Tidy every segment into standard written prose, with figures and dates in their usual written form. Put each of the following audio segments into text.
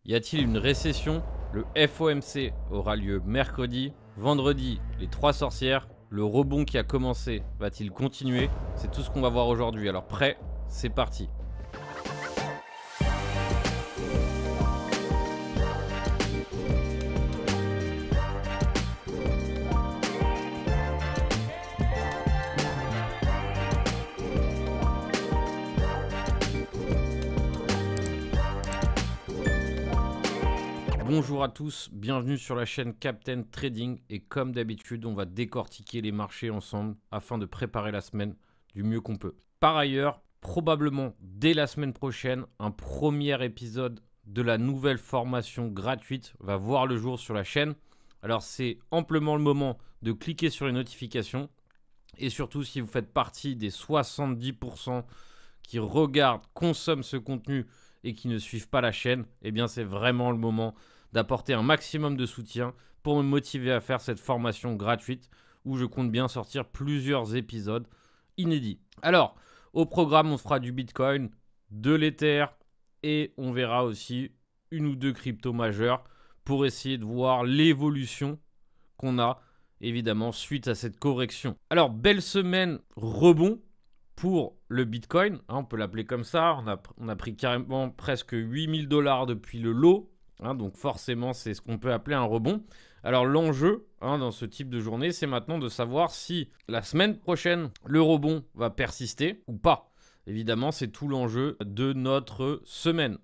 Y a-t-il une récession? Le FOMC aura lieu mercredi. Vendredi, les trois sorcières. Le rebond qui a commencé va-t-il continuer? C'est tout ce qu'on va voir aujourd'hui. Alors prêt, c'est parti. Bonjour à tous, bienvenue sur la chaîne Captain Trading et comme d'habitude, on va décortiquer les marchés ensemble afin de préparer la semaine du mieux qu'on peut. Par ailleurs, probablement dès la semaine prochaine, un premier épisode de la nouvelle formation gratuite va voir le jour sur la chaîne. Alors c'est amplement le moment de cliquer sur les notifications et surtout si vous faites partie des 70% qui regardent, consomment ce contenu et qui ne suivent pas la chaîne, eh bien c'est vraiment le moment d'apporter un maximum de soutien pour me motiver à faire cette formation gratuite où je compte bien sortir plusieurs épisodes inédits. Alors, au programme, on fera du Bitcoin, de l'Ether et on verra aussi une ou deux cryptos majeures pour essayer de voir l'évolution qu'on a évidemment suite à cette correction. Alors, belle semaine rebond pour le Bitcoin, on peut l'appeler comme ça. On a pris carrément presque 8000 $ depuis le low. Donc forcément, c'est ce qu'on peut appeler un rebond. Alors l'enjeu dans ce type de journée, c'est maintenant de savoir si la semaine prochaine, le rebond va persister ou pas. Évidemment, c'est tout l'enjeu de notre semaine.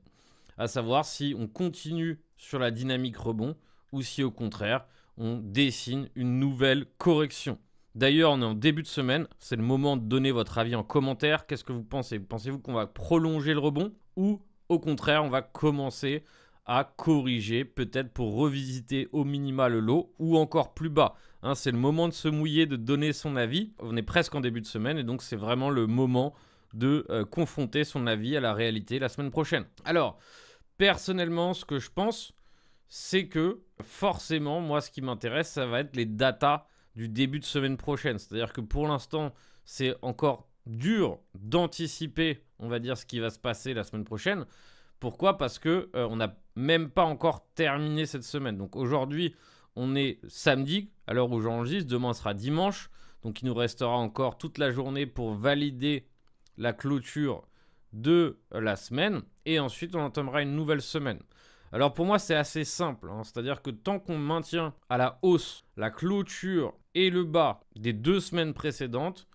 À savoir si on continue sur la dynamique rebond ou si au contraire, on dessine une nouvelle correction. D'ailleurs, on est en début de semaine. C'est le moment de donner votre avis en commentaire. Qu'est-ce que vous pensez? Pensez-vous qu'on va prolonger le rebond ou au contraire, on va commencer à corriger, peut-être pour revisiter au minima le low ou encore plus bas. C'est le moment de se mouiller, de donner son avis. On est presque en début de semaine et donc c'est vraiment le moment de confronter son avis à la réalité la semaine prochaine. Alors, personnellement, ce que je pense, c'est que forcément, moi, ce qui m'intéresse, ça va être les datas du début de semaine prochaine. C'est-à-dire que pour l'instant, c'est encore dur d'anticiper, on va dire, ce qui va se passer la semaine prochaine. Pourquoi? Parce qu'on n'a même pas encore terminé cette semaine. Donc aujourd'hui, on est samedi, à l'heure où j'enregistre. Demain sera dimanche. Donc il nous restera encore toute la journée pour valider la clôture de la semaine. Et ensuite, on entamera une nouvelle semaine. Alors pour moi, c'est assez simple. C'est-à-dire que tant qu'on maintient à la hausse la clôture et le bas des 2 semaines précédentes,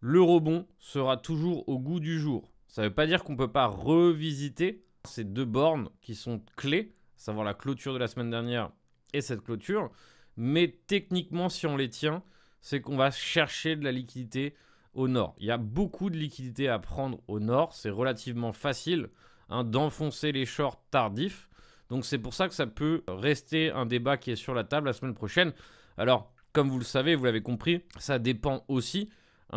le rebond sera toujours au goût du jour. Ça ne veut pas dire qu'on ne peut pas revisiter ces 2 bornes qui sont clés, à savoir la clôture de la semaine dernière et cette clôture. Mais techniquement, si on les tient, c'est qu'on va chercher de la liquidité au nord. Il y a beaucoup de liquidité à prendre au nord. C'est relativement facile d'enfoncer les shorts tardifs. Donc c'est pour ça que ça peut rester un débat qui est sur la table la semaine prochaine. Alors, comme vous le savez, vous l'avez compris, ça dépend aussi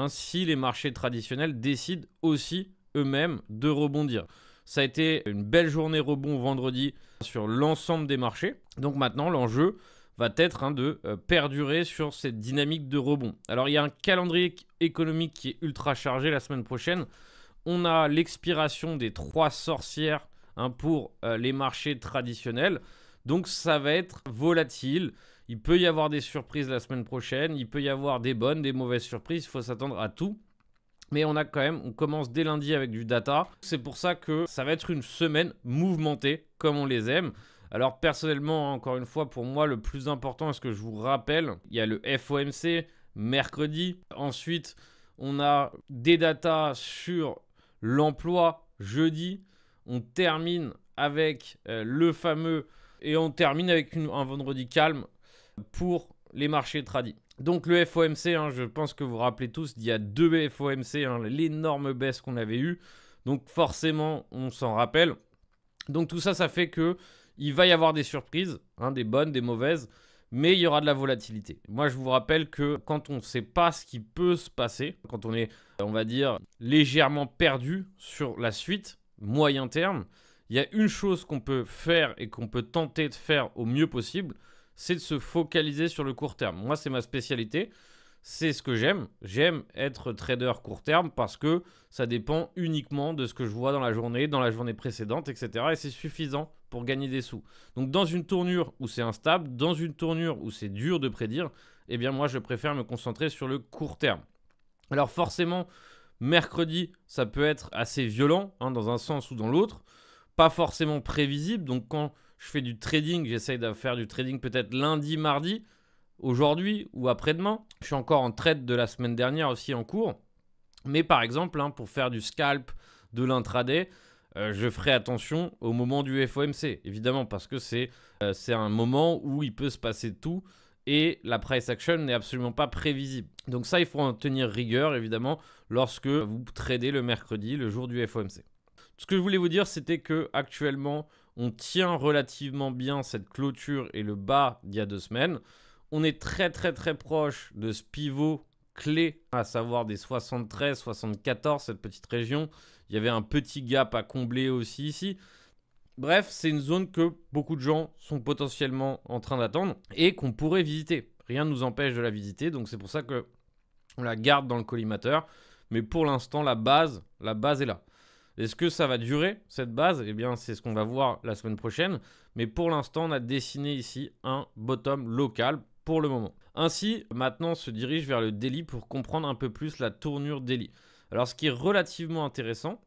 si les marchés traditionnels décident aussi eux-mêmes de rebondir. Ça a été une belle journée rebond vendredi sur l'ensemble des marchés. Donc maintenant, l'enjeu va être de perdurer sur cette dynamique de rebond. Alors, il y a un calendrier économique qui est ultra chargé la semaine prochaine. On a l'expiration des 3 sorcières pour les marchés traditionnels. Donc, ça va être volatile. Il peut y avoir des surprises la semaine prochaine. Il peut y avoir des bonnes, des mauvaises surprises. Il faut s'attendre à tout. Mais on commence dès lundi avec du data. C'est pour ça que ça va être une semaine mouvementée, comme on les aime. Alors personnellement, encore une fois, pour moi, le plus important, est-ce que je vous rappelle, il y a le FOMC mercredi. Ensuite, on a des datas sur l'emploi jeudi. On termine avec le fameux... Et on termine avec un vendredi calme pour les marchés tradis. Donc le FOMC, je pense que vous vous rappelez tous, il y a 2 FOMC, l'énorme baisse qu'on avait eue. Donc forcément, on s'en rappelle. Donc tout ça, ça fait qu'il va y avoir des surprises, des bonnes, des mauvaises, mais il y aura de la volatilité. Moi, je vous rappelle que quand on ne sait pas ce qui peut se passer, quand on est, on va dire, légèrement perdu sur la suite, moyen terme, il y a une chose qu'on peut faire et qu'on peut tenter de faire au mieux possible, c'est de se focaliser sur le court terme. Moi, c'est ma spécialité. C'est ce que j'aime. J'aime être trader court terme parce que ça dépend uniquement de ce que je vois dans la journée précédente, etc. Et c'est suffisant pour gagner des sous. Donc dans une tournure où c'est instable, dans une tournure où c'est dur de prédire, eh bien moi je préfère me concentrer sur le court terme. Alors forcément, mercredi, ça peut être assez violent, hein, dans un sens ou dans l'autre, pas forcément prévisible. Donc quand je fais du trading, j'essaye de faire du trading peut-être lundi, mardi, aujourd'hui ou après-demain. Je suis encore en trade de la semaine dernière aussi en cours. Mais par exemple, hein, pour faire du scalp, de l'intraday, je ferai attention au moment du FOMC, évidemment, parce que c'est un moment où il peut se passer tout et la price action n'est absolument pas prévisible. Donc ça, il faut en tenir rigueur, évidemment, lorsque vous tradez le mercredi, le jour du FOMC. Ce que je voulais vous dire, c'était que actuellement, on tient relativement bien cette clôture et le bas d'il y a 2 semaines. On est très très très proche de ce pivot clé, à savoir des 73, 74, cette petite région. Il y avait un petit gap à combler aussi ici. Bref, c'est une zone que beaucoup de gens sont potentiellement en train d'attendre et qu'on pourrait visiter. Rien ne nous empêche de la visiter, donc c'est pour ça que on la garde dans le collimateur. Mais pour l'instant, la base est là. Est-ce que ça va durer, cette base? Eh bien, c'est ce qu'on va voir la semaine prochaine. Mais pour l'instant, on a dessiné ici un bottom local pour le moment. Ainsi, maintenant, on se dirige vers le daily pour comprendre un peu plus la tournure daily. Alors, ce qui est relativement intéressant,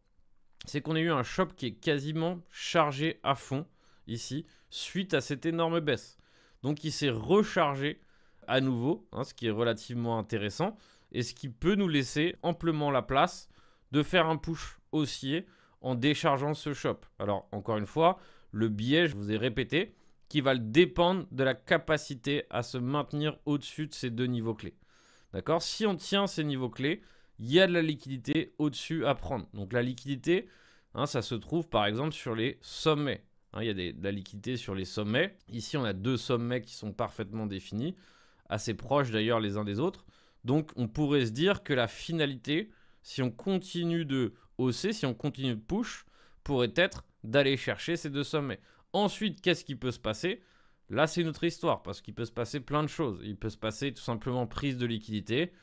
c'est qu'on a eu un shop qui est quasiment chargé à fond ici, suite à cette énorme baisse. Donc, il s'est rechargé à nouveau, hein, ce qui est relativement intéressant, et ce qui peut nous laisser amplement la place de faire un push haussier en déchargeant ce shop. Alors, encore une fois, le biais, je vous ai répété, qui va dépendre de la capacité à se maintenir au-dessus de ces 2 niveaux clés. D'accord? Si on tient ces niveaux clés, il y a de la liquidité au-dessus à prendre. Donc la liquidité, hein, ça se trouve par exemple sur les sommets. Hein, il y a de la liquidité sur les sommets. Ici, on a 2 sommets qui sont parfaitement définis, assez proches d'ailleurs les uns des autres. Donc on pourrait se dire que la finalité, si on continue de hausser, si on continue de push, pourrait être d'aller chercher ces 2 sommets. Ensuite, qu'est-ce qui peut se passer? Là, c'est une autre histoire, parce qu'il peut se passer plein de choses. Il peut se passer tout simplement prise de liquidité,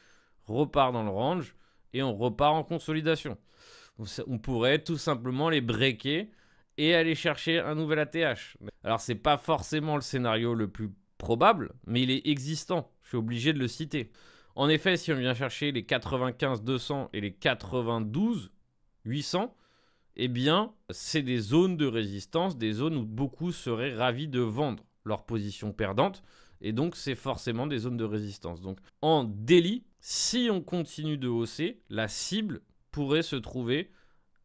repart dans le range, et on repart en consolidation. On pourrait tout simplement les breaker et aller chercher un nouvel ATH. Alors, ce n'est pas forcément le scénario le plus probable, mais il est existant. Je suis obligé de le citer. En effet, si on vient chercher les 95 200 et les 92 800, eh bien, c'est des zones de résistance, des zones où beaucoup seraient ravis de vendre leur position perdante. Et donc, c'est forcément des zones de résistance. Donc, en daily, si on continue de hausser, la cible pourrait se trouver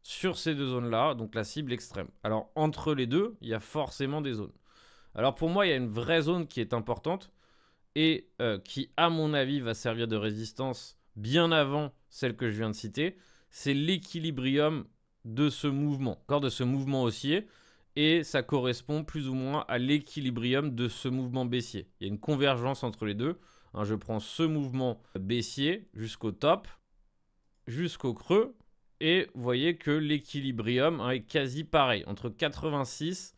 sur ces 2 zones-là, donc la cible extrême. Alors, entre les deux, il y a forcément des zones. Alors, pour moi, il y a une vraie zone qui est importante et qui, à mon avis, va servir de résistance bien avant celle que je viens de citer. C'est l'équilibrium de ce mouvement, de ce mouvement haussier, et ça correspond plus ou moins à l'équilibrium de ce mouvement baissier. Il y a une convergence entre les deux. Hein, je prends ce mouvement baissier jusqu'au top, jusqu'au creux, et vous voyez que l'équilibrium, hein, est quasi pareil, entre 86,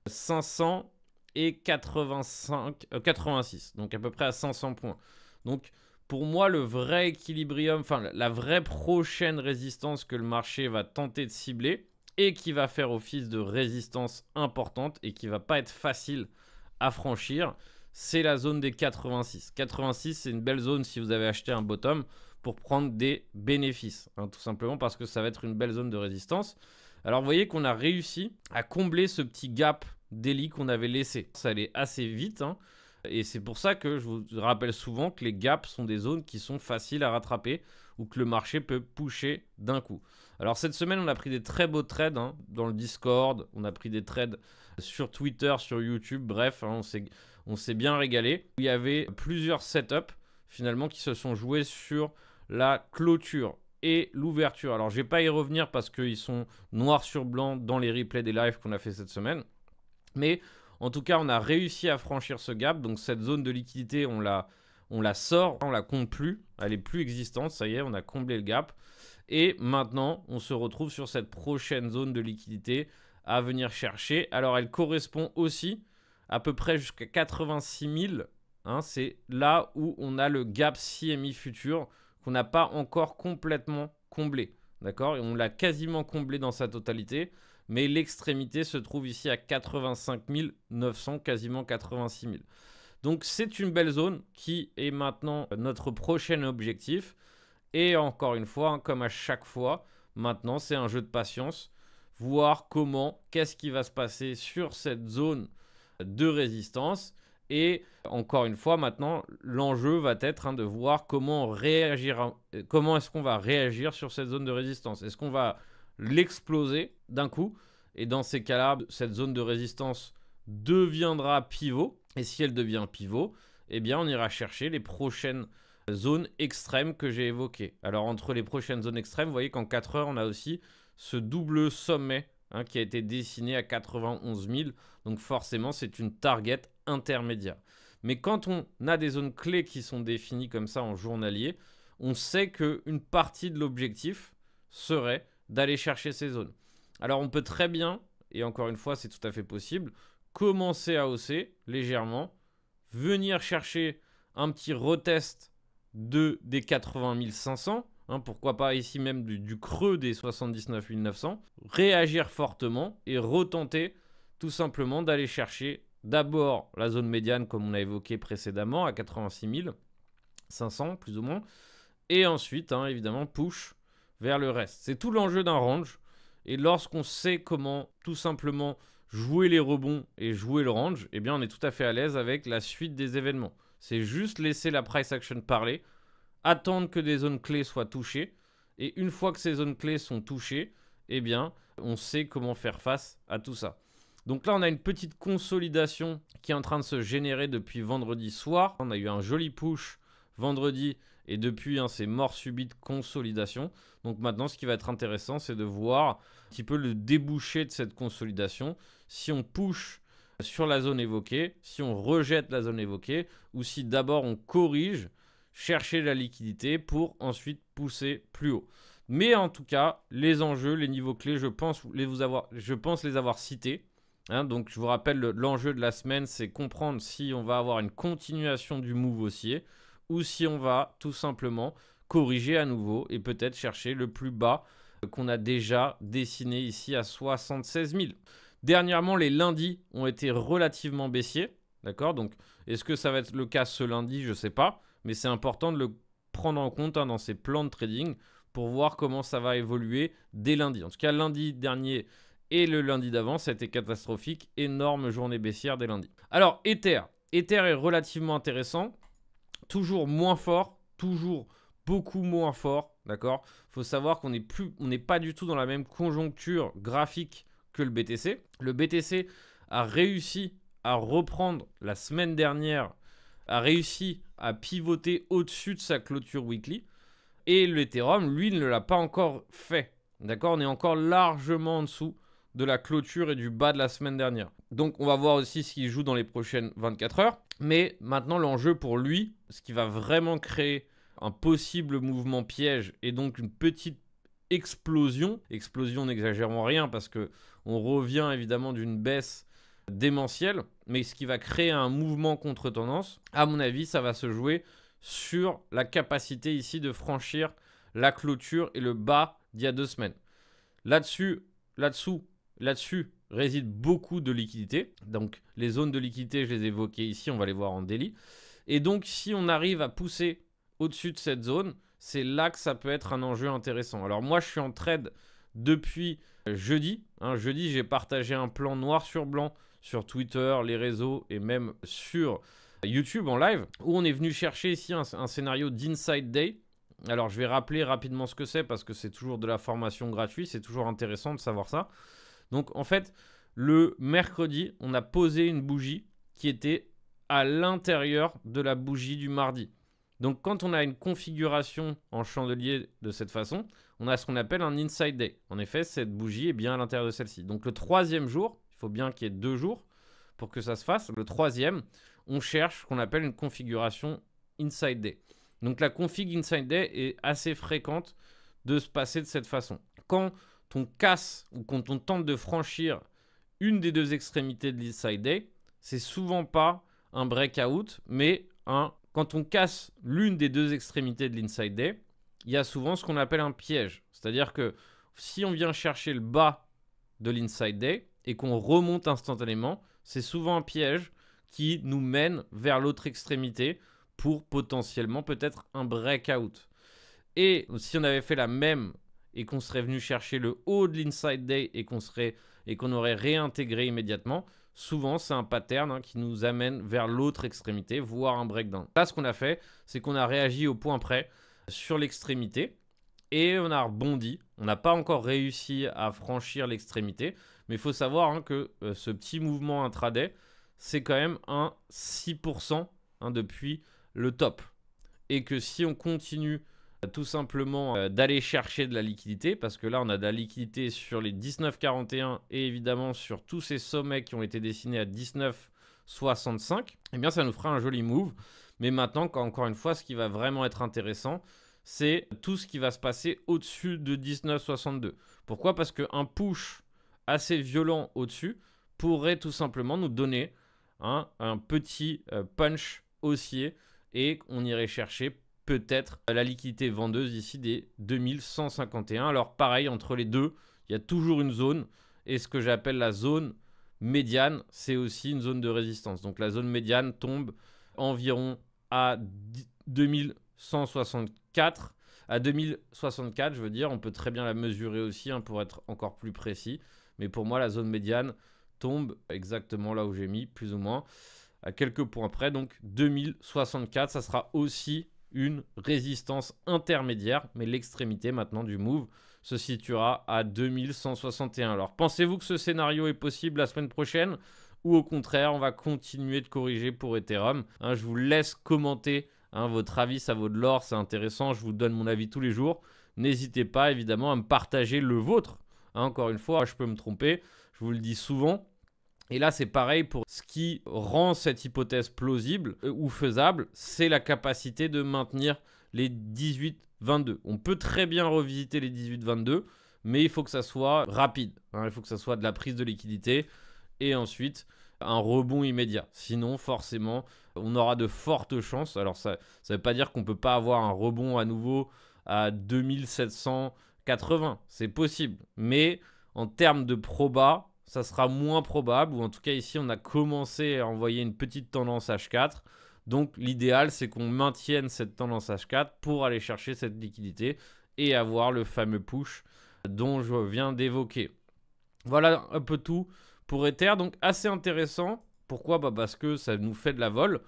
500 et 86, donc à peu près à 500 points. Donc, pour moi, le vrai équilibrium, enfin la vraie prochaine résistance que le marché va tenter de cibler et qui va faire office de résistance importante et qui ne va pas être facile à franchir, c'est la zone des 86. 86, c'est une belle zone si vous avez acheté un bottom pour prendre des bénéfices, hein, tout simplement parce que ça va être une belle zone de résistance. Alors, vous voyez qu'on a réussi à combler ce petit gap daily qu'on avait laissé. Ça allait assez vite, hein. Et c'est pour ça que je vous rappelle souvent que les gaps sont des zones qui sont faciles à rattraper ou que le marché peut pusher d'un coup. Alors cette semaine, on a pris des très beaux trades, hein, dans le Discord. On a pris des trades sur Twitter, sur YouTube. Bref, hein, on s'est bien régalé. Il y avait plusieurs setups finalement qui se sont joués sur la clôture et l'ouverture. Alors je ne vais pas y revenir parce qu'ils sont noir sur blanc dans les replays des lives qu'on a fait cette semaine. Mais en tout cas, on a réussi à franchir ce gap. Donc, cette zone de liquidité, on la sort, on la compte plus. Elle est plus existante. Ça y est, on a comblé le gap. Et maintenant, on se retrouve sur cette prochaine zone de liquidité à venir chercher. Alors, elle correspond aussi à peu près jusqu'à 86 000. Hein, c'est là où on a le gap CME futur qu'on n'a pas encore complètement comblé. D'accord? Et on l'a quasiment comblé dans sa totalité. mais l'extrémité se trouve ici à 85 900, quasiment 86 000. Donc c'est une belle zone qui est maintenant notre prochain objectif. Et encore une fois, hein, comme à chaque fois, maintenant c'est un jeu de patience. Voir qu'est-ce qui va se passer sur cette zone de résistance. Et encore une fois, maintenant, l'enjeu va être de voir comment est-ce qu'on va réagir sur cette zone de résistance. Est-ce qu'on va l'exploser d'un coup? Et dans ces cas-là, cette zone de résistance deviendra pivot. Et si elle devient pivot, eh bien, on ira chercher les prochaines zones extrêmes que j'ai évoquées. Alors, entre les prochaines zones extrêmes, vous voyez qu'en 4 heures, on a aussi ce double sommet qui a été dessiné à 91 000. Donc, forcément, c'est une target intermédiaire. Mais quand on a des zones clés qui sont définies comme ça en journalier, on sait qu'une partie de l'objectif serait d'aller chercher ces zones. Alors, on peut très bien, et encore une fois, c'est tout à fait possible, commencer à hausser légèrement, venir chercher un petit retest des 80 500, pourquoi pas ici même du creux des 79 900, réagir fortement et retenter tout simplement d'aller chercher d'abord la zone médiane comme on a évoqué précédemment à 86 500 plus ou moins, et ensuite évidemment push vers le reste. C'est tout l'enjeu d'un range, et lorsqu'on sait comment tout simplement jouer les rebonds et jouer le range, eh bien on est tout à fait à l'aise avec la suite des événements. C'est juste laisser la price action parler, attendre que des zones clés soient touchées, et une fois que ces zones clés sont touchées, eh bien on sait comment faire face à tout ça. Donc là, on a une petite consolidation qui est en train de se générer depuis vendredi soir. On a eu un joli push vendredi et depuis, c'est mort subite consolidation. Donc maintenant, ce qui va être intéressant, c'est de voir un petit peu le débouché de cette consolidation. Si on push sur la zone évoquée, si on rejette la zone évoquée, ou si d'abord on corrige, chercher la liquidité pour ensuite pousser plus haut. Mais en tout cas, les enjeux, les niveaux clés, je pense les avoir cités. Donc je vous rappelle, l'enjeu de la semaine, c'est comprendre si on va avoir une continuation du move haussier ou si on va tout simplement corriger à nouveau et peut-être chercher le plus bas qu'on a déjà dessiné ici à 76 000. Dernièrement, les lundis ont été relativement baissiers. D'accord? Donc, est-ce que ça va être le cas ce lundi? Je ne sais pas. Mais c'est important de le prendre en compte dans ses plans de trading pour voir comment ça va évoluer dès lundi. En tout cas, lundi dernier et le lundi d'avant, c'était catastrophique. Énorme journée baissière dès lundi. Alors, Ether. Ether est relativement intéressant. Toujours moins fort. Toujours beaucoup moins fort. D'accord? Il faut savoir qu'on n'est pas du tout dans la même conjoncture graphique que le BTC. Le BTC a réussi à reprendre la semaine dernière, a réussi à pivoter au-dessus de sa clôture weekly. Et l'Ethereum, lui, ne l'a pas encore fait. D'accord? On est encore largement en dessous de la clôture et du bas de la semaine dernière. Donc, on va voir aussi ce qu'il joue dans les prochaines 24 heures. Mais maintenant, l'enjeu pour lui, ce qui va vraiment créer un possible mouvement piège et donc une petite explosion. Explosion, n'exagérons rien parce qu'on revient évidemment d'une baisse démentielle. Mais ce qui va créer un mouvement contre-tendance, à mon avis, ça va se jouer sur la capacité ici de franchir la clôture et le bas d'il y a 2 semaines. Là-dessus réside beaucoup de liquidité. Donc, les zones de liquidité, je les ai évoquées ici, on va les voir en daily. Et donc, si on arrive à pousser au-dessus de cette zone, c'est là que ça peut être un enjeu intéressant. Alors, moi, je suis en trade depuis jeudi. Jeudi, j'ai partagé un plan noir sur blanc sur Twitter, les réseaux et même sur YouTube en live, où on est venu chercher ici un scénario d'Inside Day. Alors, je vais rappeler rapidement ce que c'est parce que c'est toujours de la formation gratuite. C'est toujours intéressant de savoir ça. Donc, en fait, le mercredi, on a posé une bougie qui était à l'intérieur de la bougie du mardi. Donc, quand on a une configuration en chandelier de cette façon, on a ce qu'on appelle un Inside Day. En effet, cette bougie est bien à l'intérieur de celle-ci. Donc, le troisième jour, il faut bien qu'il y ait 2 jours pour que ça se fasse. Le troisième, on cherche ce qu'on appelle une configuration Inside Day. Donc, la config Inside Day est assez fréquente de se passer de cette façon. Quand on casse ou quand on tente de franchir une des 2 extrémités de l'Inside Day, c'est souvent pas un breakout, mais quand on casse l'une des 2 extrémités de l'Inside Day, il y a souvent ce qu'on appelle un piège. C'est-à-dire que si on vient chercher le bas de l'inside day et qu'on remonte instantanément, c'est souvent un piège qui nous mène vers l'autre extrémité pour potentiellement peut-être un breakout. Et si on avait fait la même et qu'on serait venu chercher le haut de l'inside day et qu'on aurait réintégré immédiatement, souvent c'est un pattern qui nous amène vers l'autre extrémité, voire un breakdown. Là, ce qu'on a fait, c'est qu'on a réagi au point près sur l'extrémité et on a rebondi. On n'a pas encore réussi à franchir l'extrémité, mais il faut savoir que ce petit mouvement intraday, c'est quand même un 6% depuis le top. Et que si on continue tout simplement d'aller chercher de la liquidité, parce que là on a de la liquidité sur les 19,41 et évidemment sur tous ces sommets qui ont été dessinés à 19,65, eh bien ça nous fera un joli move. Mais maintenant, encore une fois, ce qui va vraiment être intéressant, c'est tout ce qui va se passer au-dessus de 19,62. Pourquoi? Parce qu'un push assez violent au-dessus pourrait tout simplement nous donner un petit punch haussier et on irait chercher peut-être la liquidité vendeuse ici des 2151. Alors pareil, entre les deux, il y a toujours une zone et ce que j'appelle la zone médiane, c'est aussi une zone de résistance. Donc la zone médiane tombe environ à 2164. À 2064, je veux dire, on peut très bien la mesurer aussi pour être encore plus précis. Mais pour moi, la zone médiane tombe exactement là où j'ai mis, plus ou moins, à quelques points près. Donc 2064, ça sera aussi une résistance intermédiaire, mais l'extrémité maintenant du move se situera à 2161. Alors pensez-vous que ce scénario est possible la semaine prochaine ou au contraire on va continuer de corriger pour Ethereum? Je vous laisse commenter votre avis, ça vaut de l'or, c'est intéressant, je vous donne mon avis tous les jours. N'hésitez pas évidemment à me partager le vôtre. Encore une fois, je peux me tromper, je vous le dis souvent. Et là, c'est pareil pour ce qui rend cette hypothèse plausible ou faisable, c'est la capacité de maintenir les 18-22. On peut très bien revisiter les 18-22, mais il faut que ça soit rapide. Il faut que ça soit de la prise de liquidité et ensuite un rebond immédiat. Sinon, forcément, on aura de fortes chances. Alors, ça ne veut pas dire qu'on ne peut pas avoir un rebond à nouveau à 2780. C'est possible. Mais en termes de proba, ça sera moins probable, ou en tout cas ici on a commencé à envoyer une petite tendance H4, donc l'idéal c'est qu'on maintienne cette tendance H4 pour aller chercher cette liquidité et avoir le fameux push dont je viens d'évoquer. Voilà un peu tout pour Ether, donc assez intéressant. Pourquoi? Parce que ça nous fait de la vol.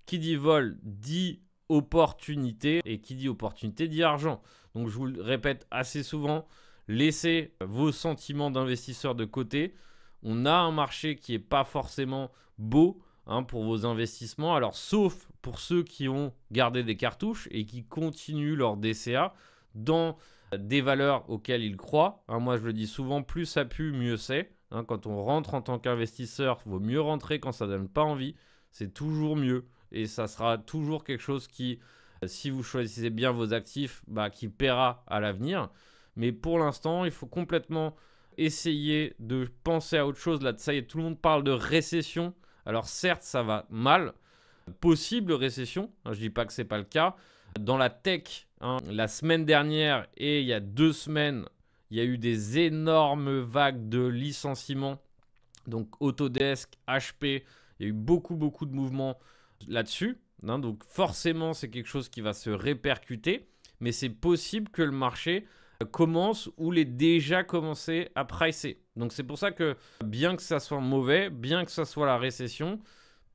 Qui dit vol dit opportunité, et qui dit opportunité dit argent. Donc je vous le répète assez souvent, laissez vos sentiments d'investisseur de côté. On a un marché qui n'est pas forcément beau pour vos investissements. Alors, sauf pour ceux qui ont gardé des cartouches et qui continuent leur DCA dans des valeurs auxquelles ils croient. Moi, je le dis souvent, plus ça pue, mieux c'est. Quand on rentre en tant qu'investisseur, il vaut mieux rentrer quand ça ne donne pas envie. C'est toujours mieux. Et ça sera toujours quelque chose qui, si vous choisissez bien vos actifs, qui paiera à l'avenir. Mais pour l'instant, il faut complètement essayer de penser à autre chose. Là, ça y est, tout le monde parle de récession. Alors certes, ça va mal. Possible récession. Je ne dis pas que ce n'est pas le cas. Dans la tech, la semaine dernière et il y a 2 semaines, il y a eu des énormes vagues de licenciements. Donc Autodesk, HP, il y a eu beaucoup de mouvements là-dessus. Donc forcément, c'est quelque chose qui va se répercuter. Mais c'est possible que le marché commence ou l'est déjà commencé à pricer. Donc c'est pour ça que bien que ça soit mauvais, bien que ça soit la récession,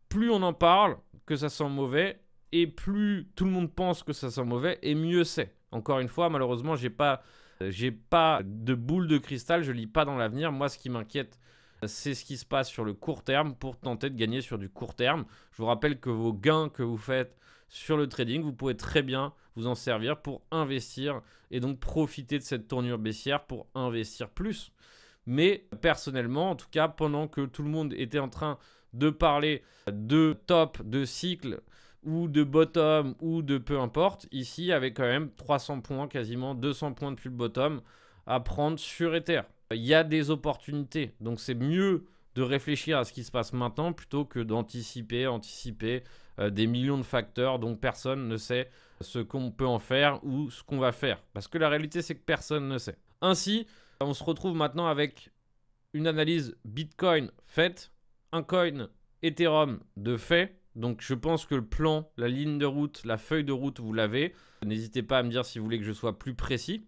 plus on en parle que ça soit mauvais et plus tout le monde pense que ça soit mauvais et mieux c'est. Encore une fois, malheureusement, j'ai pas de boule de cristal, je lis pas dans l'avenir. Moi, ce qui m'inquiète, c'est ce qui se passe sur le court terme pour tenter de gagner sur du court terme. Je vous rappelle que vos gains que vous faites sur le trading, vous pouvez très bien vous en servir pour investir et donc profiter de cette tournure baissière pour investir plus. Mais personnellement, en tout cas, pendant que tout le monde était en train de parler de top, de cycle ou de bottom ou de peu importe, ici, il y avait quand même 300 points, quasiment 200 points depuis le bottom à prendre sur Ether. Il y a des opportunités, donc c'est mieux de réfléchir à ce qui se passe maintenant plutôt que d'anticiper des millions de facteurs dont personne ne sait ce qu'on peut en faire ou ce qu'on va faire. Parce que la réalité, c'est que personne ne sait. Ainsi, on se retrouve maintenant avec une analyse Bitcoin faite, un coin Ethereum de fait. Donc je pense que le plan, la ligne de route, la feuille de route, vous l'avez. N'hésitez pas à me dire si vous voulez que je sois plus précis.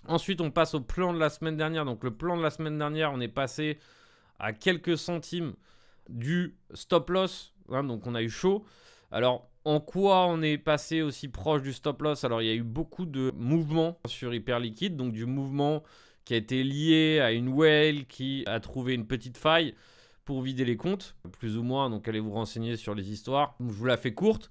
Ensuite, on passe au plan de la semaine dernière. Donc le plan de la semaine dernière, on est passé à quelques centimes du stop loss. Donc on a eu chaud. Alors en quoi on est passé aussi proche du stop loss? Alors il y a eu beaucoup de mouvements sur Hyperliquid. Donc du mouvement qui a été lié à une whale qui a trouvé une petite faille pour vider les comptes, plus ou moins. Donc allez vous renseigner sur les histoires. Je vous la fais courte.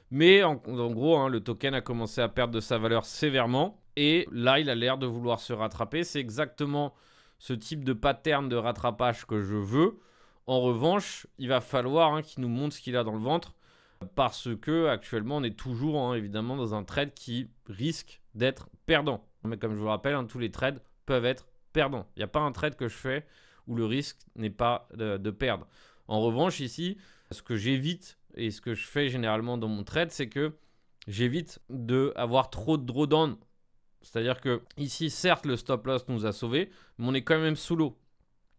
Mais en gros, le token a commencé à perdre de sa valeur sévèrement. Et là, il a l'air de vouloir se rattraper. C'est exactement ce type de pattern de rattrapage que je veux. En revanche, il va falloir qu'il nous montre ce qu'il a dans le ventre. Parce que actuellement, on est toujours évidemment dans un trade qui risque d'être perdant. Mais comme je vous le rappelle, tous les trades peuvent être perdants. Il n'y a pas un trade que je fais où le risque n'est pas de perdre. En revanche, ici, ce que j'évite et ce que je fais généralement dans mon trade, c'est que j'évite d'avoir trop de drawdown. C'est-à-dire que ici, certes, le stop loss nous a sauvés, mais on est quand même sous l'eau.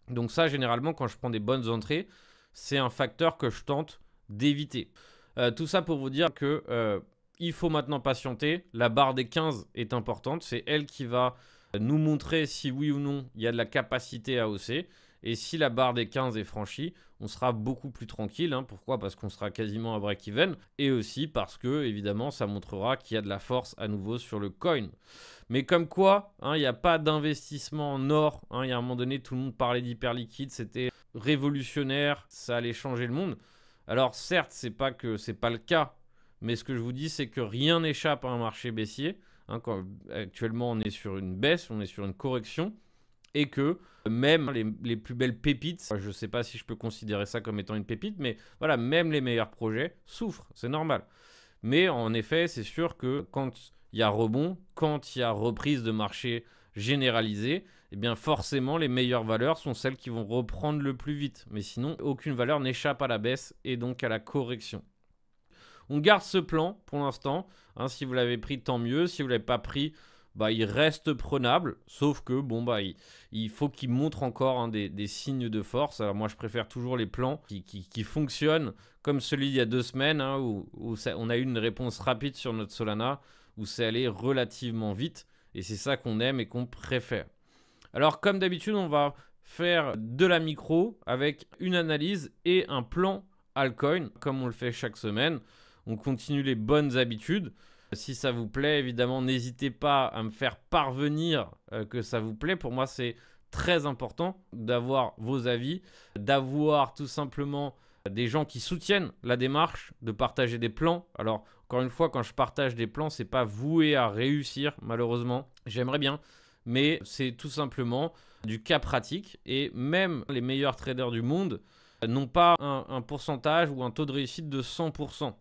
Donc ça, généralement, quand je prends des bonnes entrées, c'est un facteur que je tente d'éviter. Tout ça pour vous dire que il faut maintenant patienter. La barre des 15 est importante. C'est elle qui va nous montrer si oui ou non il y a de la capacité à hausser. Et si la barre des 15 est franchie, on sera beaucoup plus tranquille. Pourquoi? Parce qu'on sera quasiment à break-even. Et aussi parce que, évidemment, ça montrera qu'il y a de la force à nouveau sur le coin. Mais comme quoi, il n'y a pas d'investissement en or. Il y a un moment donné, tout le monde parlait d'hyperliquide. C'était révolutionnaire. Ça allait changer le monde. Alors certes, c'est pas le cas. Mais ce que je vous dis, c'est que rien n'échappe à un marché baissier. Actuellement, on est sur une baisse, on est sur une correction. Et que même les plus belles pépites, je ne sais pas si je peux considérer ça comme étant une pépite, mais voilà, même les meilleurs projets souffrent, c'est normal. Mais en effet, c'est sûr que quand il y a rebond, quand il y a reprise de marché généralisée, eh bien forcément, les meilleures valeurs sont celles qui vont reprendre le plus vite. Mais sinon, aucune valeur n'échappe à la baisse et donc à la correction. On garde ce plan pour l'instant. Si vous l'avez pris, tant mieux. Si vous ne l'avez pas pris, il reste prenable, sauf que il faut qu'il montre encore des signes de force. Alors moi, je préfère toujours les plans qui fonctionnent, comme celui d'il y a 2 semaines, où on a eu une réponse rapide sur notre Solana, où c'est allé relativement vite, et c'est ça qu'on aime et qu'on préfère. Alors comme d'habitude, on va faire de la micro avec une analyse et un plan altcoin, comme on le fait chaque semaine. On continue les bonnes habitudes. Si ça vous plaît, évidemment, n'hésitez pas à me faire parvenir que ça vous plaît. Pour moi, c'est très important d'avoir vos avis, d'avoir tout simplement des gens qui soutiennent la démarche, de partager des plans. Alors, encore une fois, quand je partage des plans, c'est pas voué à réussir, malheureusement. J'aimerais bien, mais c'est tout simplement du cas pratique. Et même les meilleurs traders du monde n'ont pas un pourcentage ou un taux de réussite de 100%.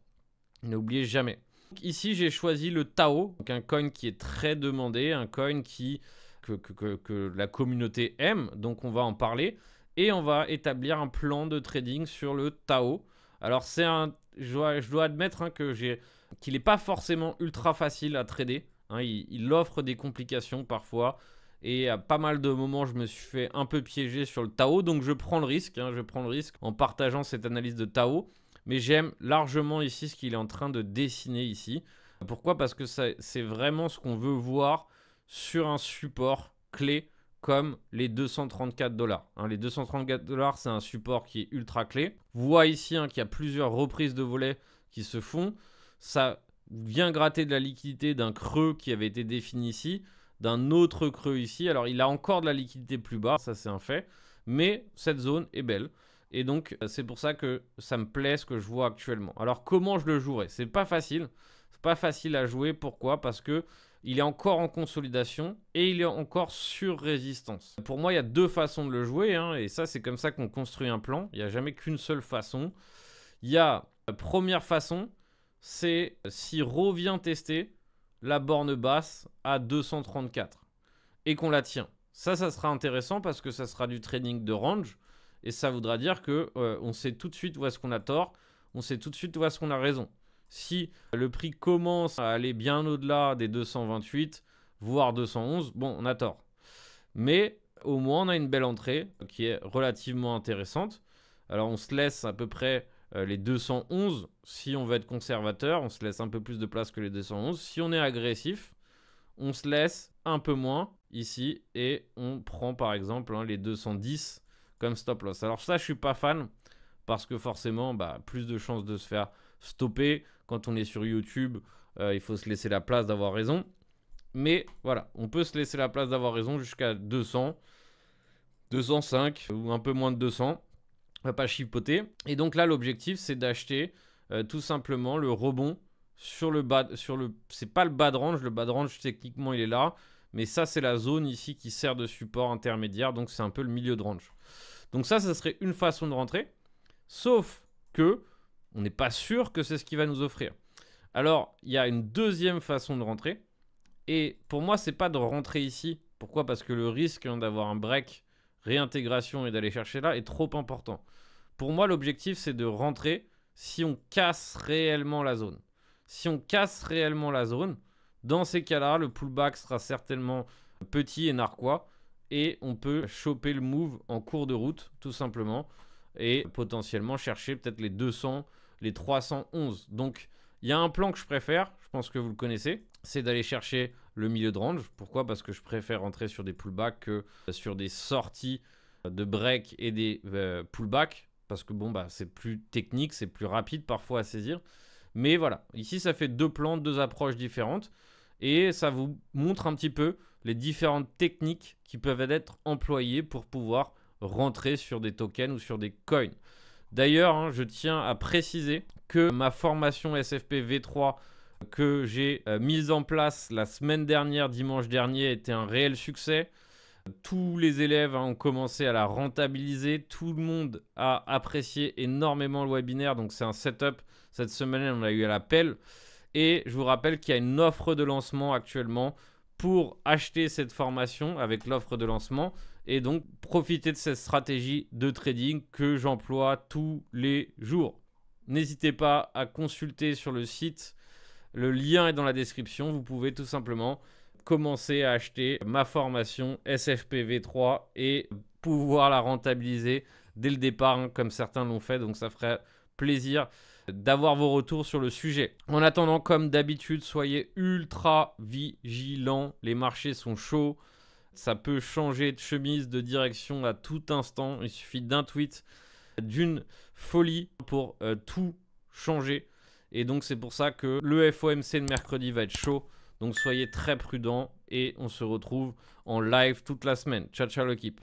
N'oubliez jamais. Ici, j'ai choisi le Tao, donc un coin qui est très demandé, un coin que la communauté aime, donc on va en parler et on va établir un plan de trading sur le Tao. Alors je dois admettre qu'il n'est pas forcément ultra facile à trader. Il offre des complications parfois et à pas mal de moments, je me suis fait un peu piéger sur le Tao, donc je prends le risque en partageant cette analyse de Tao. Mais j'aime largement ici ce qu'il est en train de dessiner ici. Pourquoi? Parce que c'est vraiment ce qu'on veut voir sur un support clé comme les 234 $. Les 234 $, c'est un support qui est ultra clé. Vous voyez ici qu'il y a plusieurs reprises de volets qui se font. Ça vient gratter de la liquidité d'un creux qui avait été défini ici, d'un autre creux ici. Alors il a encore de la liquidité plus bas, ça c'est un fait. Mais cette zone est belle. Et donc, c'est pour ça que ça me plaît ce que je vois actuellement. Alors, comment je le jouerai? C'est pas facile. C'est pas facile à jouer. Pourquoi? Parce que il est encore en consolidation et il est encore sur résistance. Pour moi, il y a 2 façons de le jouer. Et ça, c'est comme ça qu'on construit un plan. Il n'y a jamais qu'une seule façon. Il y a la première façon, c'est s'il revient tester la borne basse à 234 et qu'on la tient. Ça sera intéressant parce que ça sera du trading de range. Et ça voudra dire qu'on sait tout de suite où est-ce qu'on a tort, on sait tout de suite où est-ce qu'on a raison. Si le prix commence à aller bien au-delà des 228, voire 211, bon, on a tort. Mais au moins on a une belle entrée qui est relativement intéressante. Alors on se laisse à peu près les 211 si on veut être conservateur. On se laisse un peu plus de place que les 211. Si on est agressif, on se laisse un peu moins ici et on prend par exemple les 210 comme stop loss. Alors ça, je suis pas fan parce que forcément, plus de chances de se faire stopper. Quand on est sur YouTube, il faut se laisser la place d'avoir raison. Mais voilà, on peut se laisser la place d'avoir raison jusqu'à 200, 205 ou un peu moins de 200. On va pas chipoter. Et donc là, l'objectif, c'est d'acheter tout simplement le rebond sur le bas. C'est pas le bas de range. Le bas de range, techniquement, il est là. Mais ça, c'est la zone ici qui sert de support intermédiaire. Donc, c'est un peu le milieu de range. Donc ça serait une façon de rentrer. Sauf que on n'est pas sûr que c'est ce qu'il va nous offrir. Alors, il y a une deuxième façon de rentrer. Et pour moi, c'est pas de rentrer ici. Pourquoi? Parce que le risque d'avoir un break, réintégration et d'aller chercher là est trop important. Pour moi, l'objectif, c'est de rentrer si on casse réellement la zone. Si on casse réellement la zone, dans ces cas-là, le pullback sera certainement petit et narquois. Et on peut choper le move en cours de route, tout simplement. Et potentiellement chercher peut-être les 200, les 311. Donc, il y a un plan que je préfère, je pense que vous le connaissez, c'est d'aller chercher le milieu de range. Pourquoi? Parce que je préfère rentrer sur des pullbacks que sur des sorties de break et des pullbacks. Parce que c'est plus technique, c'est plus rapide parfois à saisir. Mais voilà, ici ça fait deux plans, deux approches différentes. Et ça vous montre un petit peu les différentes techniques qui peuvent être employées pour pouvoir rentrer sur des tokens ou sur des coins. D'ailleurs, je tiens à préciser que ma formation SFP V3 que j'ai mise en place la semaine dernière, dimanche dernier, était un réel succès. Tous les élèves ont commencé à la rentabiliser. Tout le monde a apprécié énormément le webinaire. Donc, c'est un setup. Cette semaine, on a eu à l'appel. Et je vous rappelle qu'il y a une offre de lancement actuellement pour acheter cette formation avec l'offre de lancement et donc profiter de cette stratégie de trading que j'emploie tous les jours. N'hésitez pas à consulter sur le site. Le lien est dans la description. Vous pouvez tout simplement commencer à acheter ma formation SFPV3 et pouvoir la rentabiliser dès le départ, comme certains l'ont fait. Donc ça ferait plaisir d'avoir vos retours sur le sujet. En attendant, comme d'habitude, soyez ultra vigilants. Les marchés sont chauds. Ça peut changer de chemise, de direction à tout instant. Il suffit d'un tweet, d'une folie pour tout changer. Et donc, c'est pour ça que le FOMC de mercredi va être chaud. Donc, soyez très prudents et on se retrouve en live toute la semaine. Ciao, ciao l'équipe.